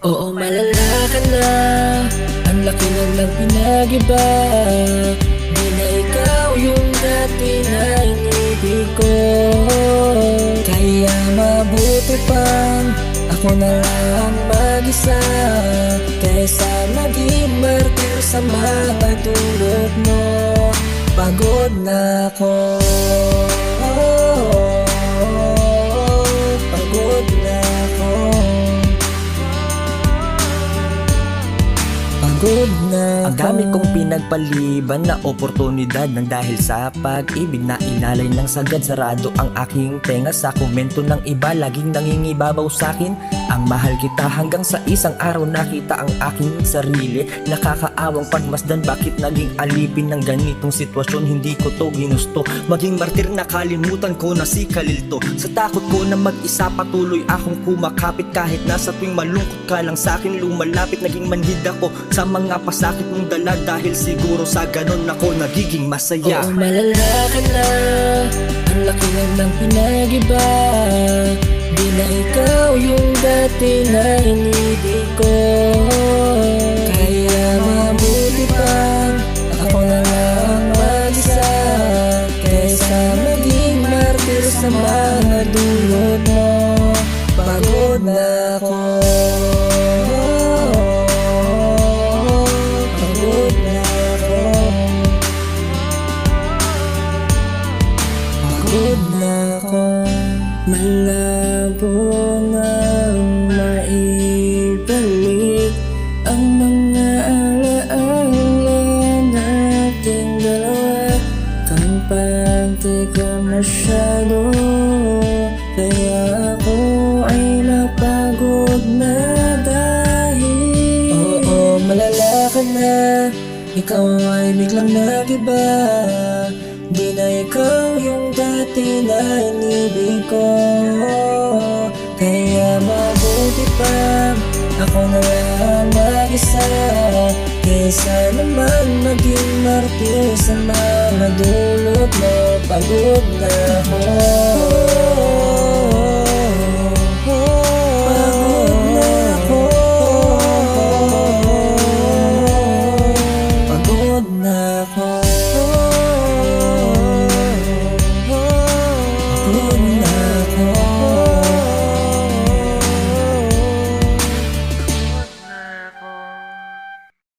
Oo, malala ka na. Ang laki na lang pinag-iba. Di na ikaw yung dati na inibig ko. Kaya mabuti pang ako na lang mag-isa, kaysa maging martir sa mga dulot mo. Pagod na ako. Pagod na ako. Pagod na ako. Ang dami kong pinagpaliban na oportunidad nang dahil sa pag-ibig na inalay ng sagad. Sarado ang aking tenga sa komento ng iba, laging nangingibabaw sa'kin. Ang mahal kita hanggang sa isang araw nakita ang aking sarili. Nakakaawang pagmasdan, bakit naging alipin ng ganitong sitwasyon. Hindi ko to ginusto, maging martir, nakalimutan ko na si Khalil to. Sa takot ko na mag-isa patuloy akong kumakapit, kahit nasa tuwing malungkot ka lang sa'kin lumalapit. Naging manhid ako sa mga pasakit mong dala, dahil siguro sa ganon ako nagiging masaya. Oo, malala ka na. Ang laki na lang pinag-iba. Di na ikaw yung dati na inibig ko. Kaya mabuti pang ako na lang mag-isa, kaysa maging martir sa mga dulot mo. Pagod na ako. Pagod na ako. Pagod na ako. Malabo nang maibalik ang mga alaala nating dalawa. Kapag di ka masyado, kaya ako ay napagod na dahil. Oo, malala ka na. Ikaw ay biglang nag-iba. Di na ikaw yung dati na inibig ko. Kaya mabuti pa ako na lang mag-isa, kaysa naman maging martir sa mga dulot mo. Pagod na ako. Pagod na ako. Pagod na ako.